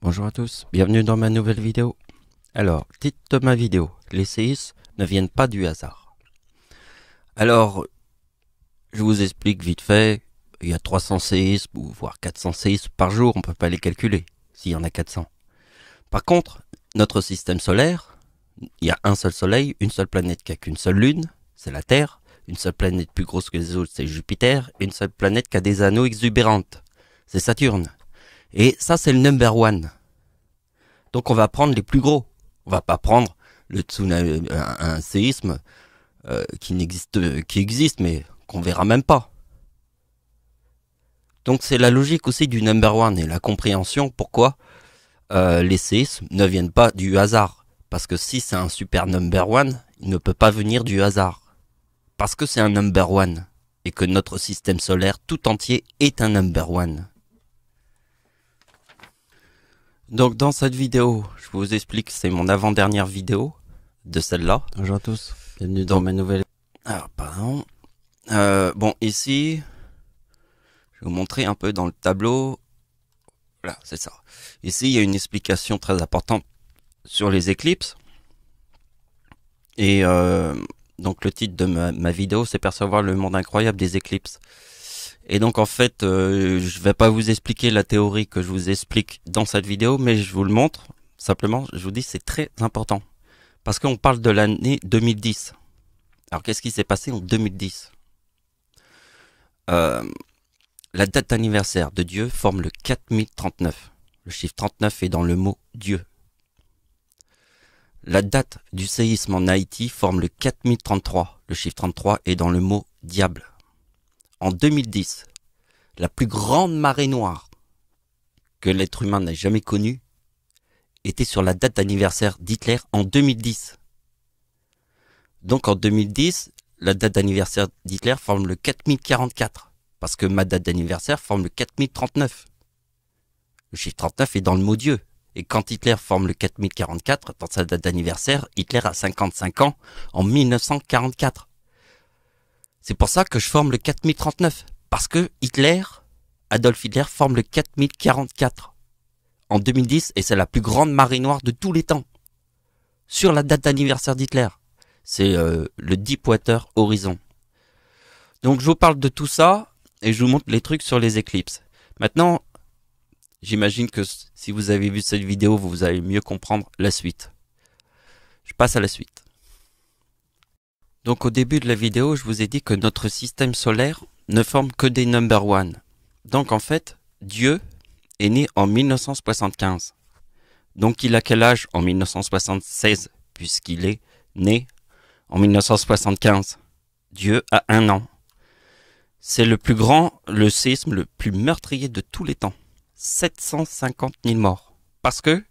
Bonjour à tous, bienvenue dans ma nouvelle vidéo. Alors, titre de ma vidéo, les séismes ne viennent pas du hasard. Alors, je vous explique vite fait, il y a 300 séismes ou voire 400 séismes par jour, on ne peut pas les calculer, s'il y en a 400. Par contre, notre système solaire, il y a un seul soleil, une seule planète qui n'a qu'une seule lune, c'est la Terre, une seule planète plus grosse que les autres, c'est Jupiter, une seule planète qui a des anneaux exubérantes, c'est Saturne. Et ça, c'est le number one. Donc on va prendre les plus gros. On va pas prendre le tsunami, un séisme qui existe, mais qu'on verra même pas. Donc c'est la logique aussi du number one et la compréhension pourquoi les séismes ne viennent pas du hasard. Parce que si c'est un super number one, il ne peut pas venir du hasard. Parce que c'est un number one. Et que notre système solaire tout entier est un number one. Donc dans cette vidéo, je vous explique, c'est mon avant-dernière vidéo de celle-là. Bonjour à tous, bienvenue dans ma nouvelle... Alors pardon. Bon ici, je vais vous montrer un peu dans le tableau. Voilà, c'est ça. Ici, il y a une explication très importante sur les éclipses. Et donc le titre de ma vidéo, c'est Percevoir le monde incroyable des éclipses. Et donc en fait, je vais pas vous expliquer la théorie que je vous explique dans cette vidéo, mais je vous le montre. Simplement, je vous dis c'est très important. Parce qu'on parle de l'année 2010. Alors qu'est-ce qui s'est passé en 2010 ? La date d'anniversaire de Dieu forme le 4039. Le chiffre 39 est dans le mot Dieu. La date du séisme en Haïti forme le 4033. Le chiffre 33 est dans le mot diable. En 2010, la plus grande marée noire que l'être humain n'ait jamais connue était sur la date d'anniversaire d'Hitler en 2010. Donc en 2010, la date d'anniversaire d'Hitler forme le 4044, parce que ma date d'anniversaire forme le 4039. Le chiffre 39 est dans le mot Dieu. Et quand Hitler forme le 4044, dans sa date d'anniversaire, Hitler a 55 ans en 1944. C'est pour ça que je forme le 4039. Parce que Adolf Hitler forme le 4044 en 2010 et c'est la plus grande marée noire de tous les temps. Sur la date d'anniversaire d'Hitler. C'est le Deepwater Horizon. Donc je vous parle de tout ça et je vous montre les trucs sur les éclipses. Maintenant, j'imagine que si vous avez vu cette vidéo, vous allez mieux comprendre la suite. Je passe à la suite. Donc au début de la vidéo, je vous ai dit que notre système solaire ne forme que des number one. Donc en fait, Dieu est né en 1975. Donc il a quel âge en 1976 puisqu'il est né en 1975. Dieu a 1 an. C'est le séisme le plus meurtrier de tous les temps. 750 000 morts. Parce que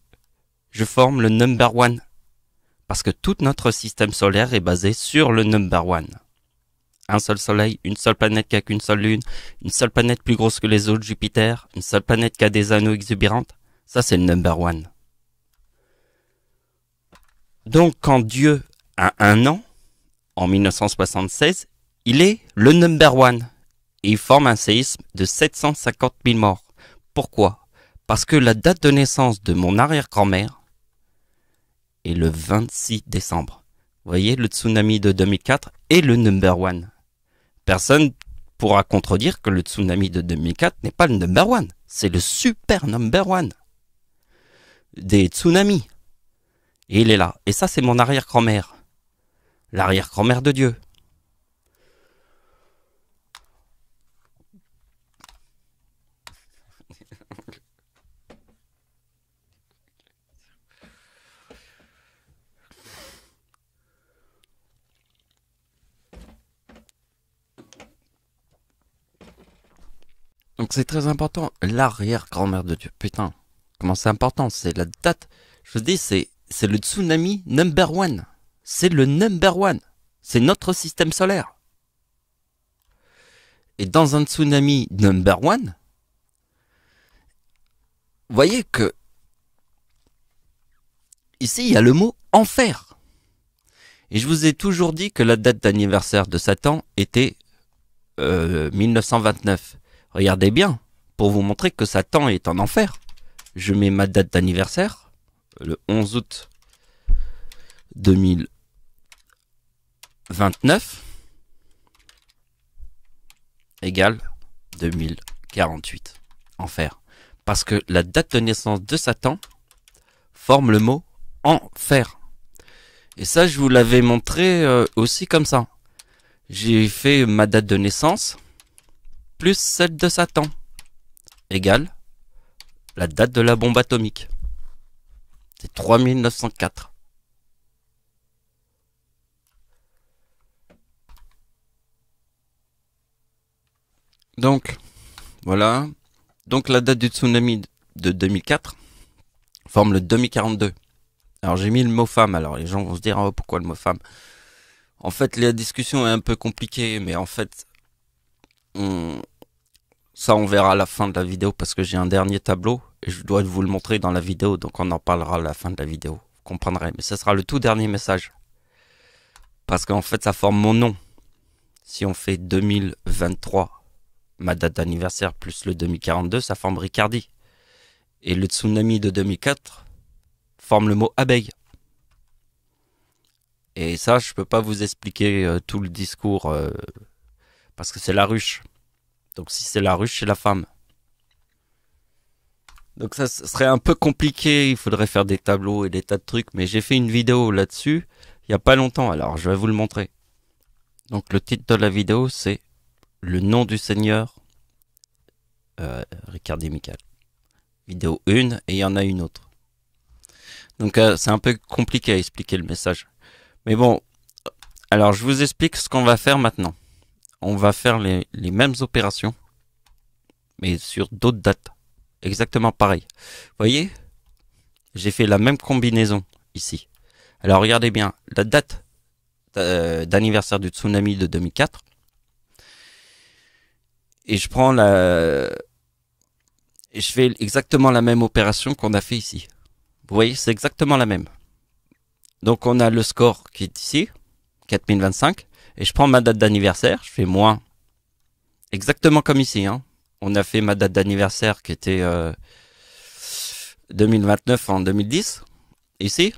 je forme le number one. Parce que tout notre système solaire est basé sur le number one. Un seul soleil, une seule planète qui a qu'une seule lune, une seule planète plus grosse que les autres, Jupiter, une seule planète qui a des anneaux exubérantes. Ça, c'est le number one. Donc, quand Dieu a 1 an, en 1976, il est le number one. Et il forme un séisme de 750 000 morts. Pourquoi ? Parce que la date de naissance de mon arrière-grand-mère est le 26 décembre. Vous voyez, le tsunami de 2004 est le number one. Personne pourra contredire que le tsunami de 2004 n'est pas le number one. C'est le super number one des tsunamis. Et il est là. Et ça, c'est mon arrière-grand-mère. L'arrière-grand-mère de Dieu. Donc c'est très important, l'arrière-grand-mère de Dieu. Putain, comment c'est important, c'est la date. Je vous dis, c'est le tsunami number one. C'est le number one. C'est notre système solaire. Et dans un tsunami number one, vous voyez que ici, il y a le mot enfer. Et je vous ai toujours dit que la date d'anniversaire de Satan était 1929. Regardez bien, pour vous montrer que Satan est en enfer. je mets ma date d'anniversaire, le 11 août 2029, égale 2048. Enfer. Parce que la date de naissance de Satan forme le mot enfer. Et ça, je vous l'avais montré aussi comme ça. J'ai fait ma date de naissance plus celle de Satan égale la date de la bombe atomique. C'est 3904. Donc, voilà. Donc la date du tsunami de 2004 forme le 2042. Alors j'ai mis le mot femme, alors les gens vont se dire oh, pourquoi le mot femme. En fait la discussion est un peu compliquée, mais en fait ça on verra à la fin de la vidéo parce que j'ai un dernier tableau et je dois vous le montrer dans la vidéo, donc on en parlera à la fin de la vidéo, vous comprendrez. Mais ce sera le tout dernier message. Parce qu'en fait ça forme mon nom. Si on fait 2023, ma date d'anniversaire plus le 2042, ça forme Ricardi. Et le tsunami de 2004 forme le mot abeille. Et ça, je peux pas vous expliquer tout le discours parce que c'est la ruche. Donc si c'est la ruche, c'est la femme. Donc ça serait un peu compliqué, il faudrait faire des tableaux et des tas de trucs, mais j'ai fait une vidéo là-dessus il y a pas longtemps, alors je vais vous le montrer. Donc le titre de la vidéo, c'est le nom du Seigneur Ricardi Michael. Vidéo 1 et il y en a une autre. Donc c'est un peu compliqué à expliquer le message. Mais bon, alors je vous explique ce qu'on va faire maintenant. On va faire les mêmes opérations, mais sur d'autres dates. Exactement pareil. Vous voyez, j'ai fait la même combinaison ici. Alors regardez bien, la date d'anniversaire du tsunami de 2004. Et je prends et je fais exactement la même opération qu'on a fait ici. Vous voyez, c'est exactement la même. Donc on a le score qui est ici, 4025. Et je prends ma date d'anniversaire, je fais moins. Exactement comme ici. Hein. On a fait ma date d'anniversaire qui était 2029 en 2010. Ici.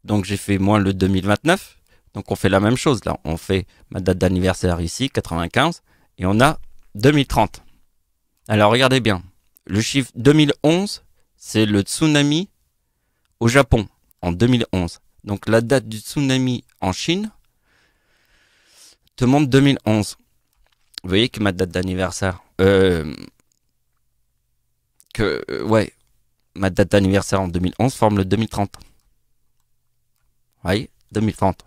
Donc j'ai fait moins le 2029. Donc on fait la même chose là. On fait ma date d'anniversaire ici, 95. Et on a 2030. Alors regardez bien. Le chiffre 2011, c'est le tsunami au Japon en 2011. Donc la date du tsunami en Chine te montre 2011. Vous voyez que ma date d'anniversaire, ma date d'anniversaire en 2011 forme le 2030. Vous voyez, 2030.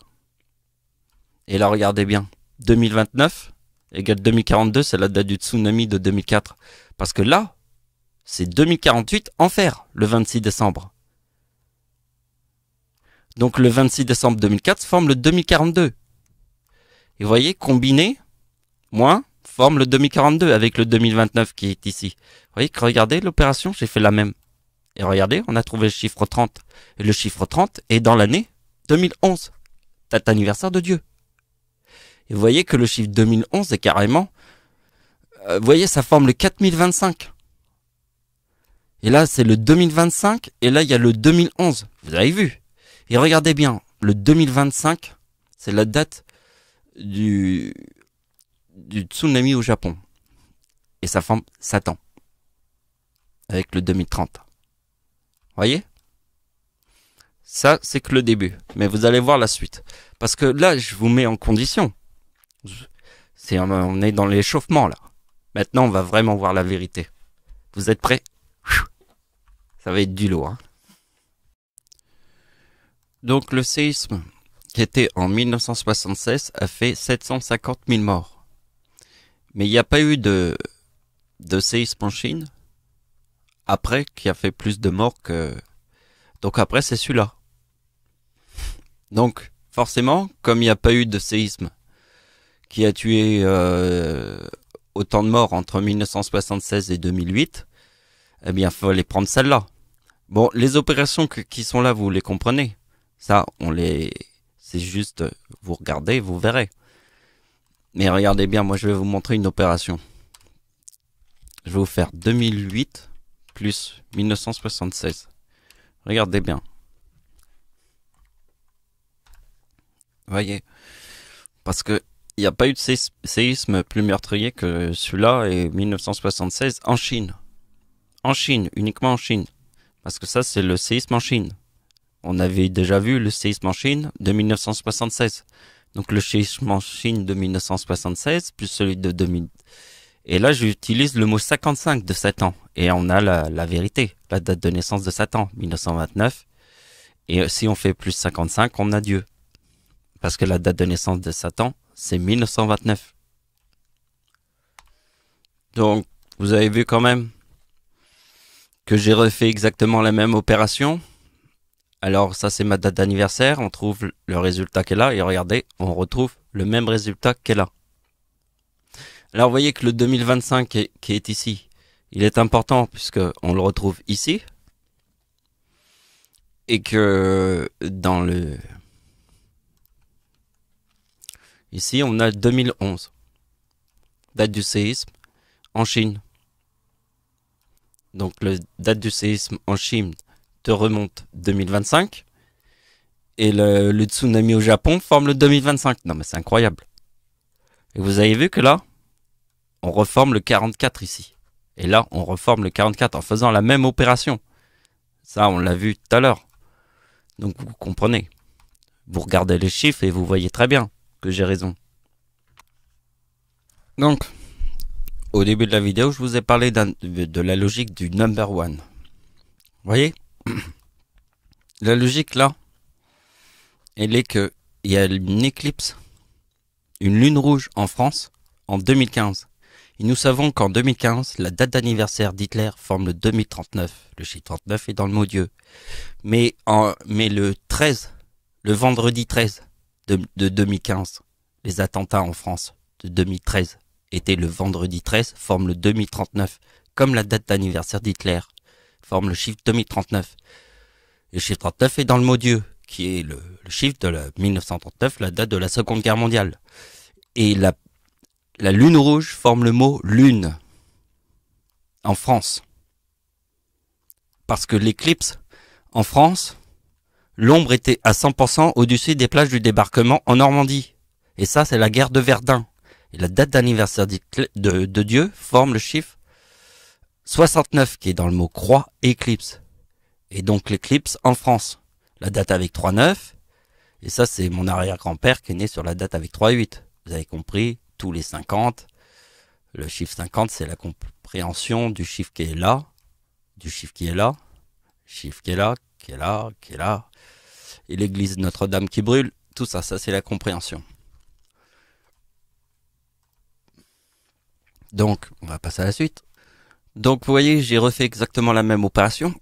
Et là regardez bien, 2029 égale 2042, c'est la date du tsunami de 2004. Parce que là, c'est 2048 enfer, le 26 décembre. Donc le 26 décembre 2004 forme le 2042. Et vous voyez, combiné, moins, forme le 2042 avec le 2029 qui est ici. Vous voyez que regardez l'opération, j'ai fait la même. Et regardez, on a trouvé le chiffre 30. Et le chiffre 30 est dans l'année 2011. Date anniversaire de Dieu. Et vous voyez que le chiffre 2011 est carrément... vous voyez, ça forme le 4025. Et là, c'est le 2025. Et là, il y a le 2011. Vous avez vu. Et regardez bien, le 2025, c'est la date du tsunami au Japon. Et ça forme Satan. Avec le 2030. Voyez? Ça, c'est que le début. Mais vous allez voir la suite. Parce que là, je vous mets en condition. On est dans l'échauffement, là. Maintenant, on va vraiment voir la vérité. Vous êtes prêts? Ça va être du lourd. Hein. Donc, le séisme qui était en 1976 a fait 750 000 morts. Mais il n'y a pas eu de séisme en Chine après qui a fait plus de morts que... Donc après, c'est celui-là. Donc, forcément, comme il n'y a pas eu de séisme qui a tué autant de morts entre 1976 et 2008, eh bien, il fallait prendre celle-là. Bon, les opérations qui sont là, vous les comprenez. Ça, c'est juste, vous regardez, vous verrez. Mais regardez bien, moi je vais vous montrer une opération. Je vais vous faire 2008 plus 1976. Regardez bien. Voyez. Parce que il n'y a pas eu de séisme plus meurtrier que celui-là et 1976 en Chine. En Chine, uniquement en Chine. Parce que ça, c'est le séisme en Chine. On avait déjà vu le séisme en Chine de 1976. Donc le séisme en Chine de 1976 plus celui de 2000. Et là, j'utilise le mot 55 de Satan. Et on a la vérité, la date de naissance de Satan, 1929. Et si on fait plus 55, on a Dieu. Parce que la date de naissance de Satan, c'est 1929. Donc, vous avez vu quand même que j'ai refait exactement la même opération. Alors, ça, c'est ma date d'anniversaire. On trouve le résultat qu'elle a. Et regardez, on retrouve le même résultat qu'elle a. Alors, vous voyez que le 2025 qui est ici, il est important puisque on le retrouve ici. Et que dans le... Ici, on a 2011. Date du séisme en Chine. Donc, la date du séisme en Chine te remonte 2025. Et le tsunami au Japon forme le 2025. Non, mais c'est incroyable. Et vous avez vu que là, on reforme le 44 ici. Et là, on reforme le 44 en faisant la même opération. Ça, on l'a vu tout à l'heure. Donc, vous comprenez. Vous regardez les chiffres et vous voyez très bien que j'ai raison. Donc, au début de la vidéo, je vous ai parlé de la logique du number one. Vous voyez? La logique là, elle est que il y a une éclipse, une lune rouge en France en 2015. Et nous savons qu'en 2015, la date d'anniversaire d'Hitler forme le 2039. Le chiffre 39 est dans le mot Dieu. Mais le 13, le vendredi 13 de 2015, les attentats en France de 2013 étaient le vendredi 13, forme le 2039. Comme la date d'anniversaire d'Hitler forme le chiffre 2039. Le chiffre 39 est dans le mot Dieu, qui est le chiffre de 1939, la date de la Seconde Guerre mondiale. Et la lune rouge forme le mot lune en France. Parce que l'éclipse en France, l'ombre était à 100% au-dessus des plages du débarquement en Normandie. Et ça, c'est la guerre de Verdun. Et la date d'anniversaire de Dieu forme le chiffre 69, qui est dans le mot croix, éclipse. Et donc l'éclipse en France. La date avec 3,9. Et ça, c'est mon arrière-grand-père qui est né sur la date avec 3,8. Vous avez compris, tous les 50. Le chiffre 50, c'est la compréhension du chiffre qui est là, du chiffre qui est là, chiffre qui est là, qui est là, qui est là. Et l'église Notre-Dame qui brûle, tout ça, ça c'est la compréhension. Donc, on va passer à la suite. Donc, vous voyez, j'ai refait exactement la même opération.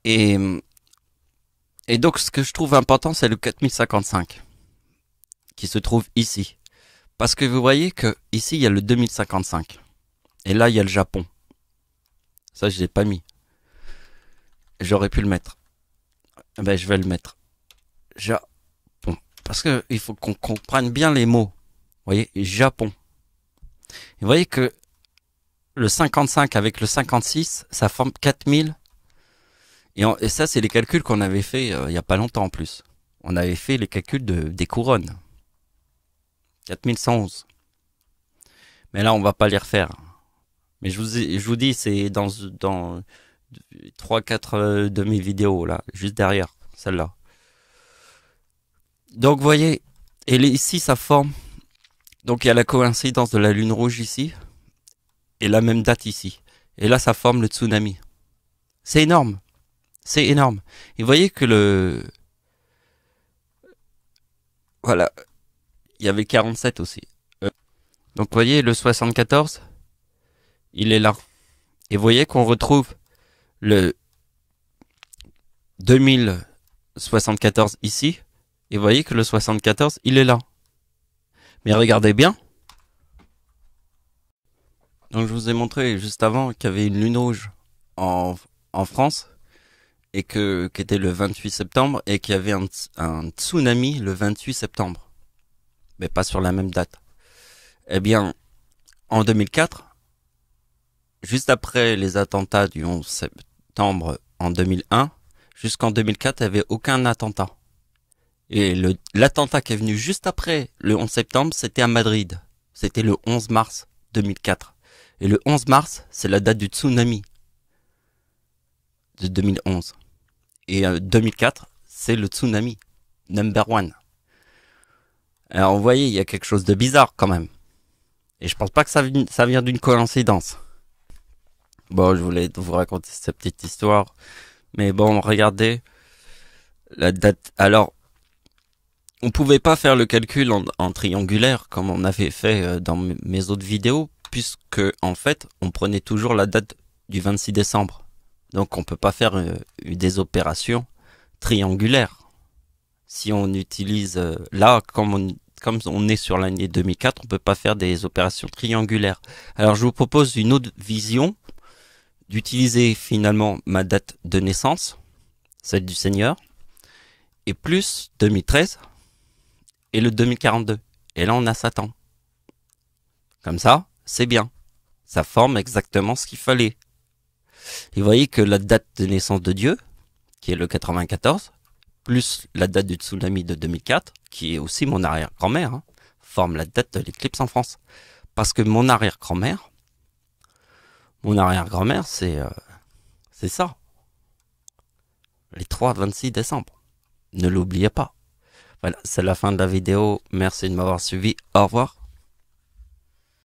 Et donc, ce que je trouve important, c'est le 4055, qui se trouve ici. Parce que vous voyez que ici, il y a le 2055. Et là, il y a le Japon. Ça, je l'ai pas mis. J'aurais pu le mettre. Ben, je vais le mettre. Japon. Parce que il faut qu'on comprenne bien les mots. Vous voyez, Japon. Et vous voyez que le 55 avec le 56, ça forme 4000. Et ça, c'est les calculs qu'on avait fait il y a pas longtemps en plus. On avait fait les calculs des couronnes. 4111. Mais là, on va pas les refaire. Mais je vous dis, c'est dans 3-4 de mes vidéos, là, juste derrière, celle-là. Donc, vous voyez, et ici, ça forme. Donc, il y a la coïncidence de la lune rouge ici, et la même date ici. Et là, ça forme le tsunami. C'est énorme. C'est énorme. Et vous voyez que voilà, il y avait 47 aussi. Donc, vous voyez, le 74, il est là. Et vous voyez qu'on retrouve le 2074 ici. Et vous voyez que le 74, il est là. Mais regardez bien. Donc je vous ai montré juste avant qu'il y avait une lune rouge en France. Et qui était le 28 septembre. Et qu'il y avait un tsunami le 28 septembre. Mais pas sur la même date. Eh bien, en 2004, juste après les attentats du 11 septembre en 2001, jusqu'en 2004, il n'y avait aucun attentat. Et l'attentat qui est venu juste après le 11 septembre, c'était à Madrid. C'était le 11 mars 2004. Et le 11 mars, c'est la date du tsunami de 2011. Et 2004, c'est le tsunami number one. Alors vous voyez, il y a quelque chose de bizarre quand même. Et je pense pas que ça vient d'une coïncidence. Bon, je voulais vous raconter cette petite histoire. Mais bon, regardez la date. Alors, on pouvait pas faire le calcul en triangulaire comme on avait fait dans mes autres vidéos, puisque en fait, on prenait toujours la date du 26 décembre. Donc on peut pas faire des opérations triangulaires. Si on utilise là, comme on est sur l'année 2004, on peut pas faire des opérations triangulaires. Alors je vous propose une autre vision, d'utiliser finalement ma date de naissance, celle du Seigneur, et plus 2013 et le 2042. Et là on a Satan. Comme ça, c'est bien. Ça forme exactement ce qu'il fallait. Et vous voyez que la date de naissance de Dieu, qui est le 94, plus la date du tsunami de 2004, qui est aussi mon arrière-grand-mère, forme la date de l'éclipse en France. Parce que mon arrière-grand-mère, c'est ça. Les 3-26 décembre. Ne l'oubliez pas. Voilà, c'est la fin de la vidéo. Merci de m'avoir suivi. Au revoir.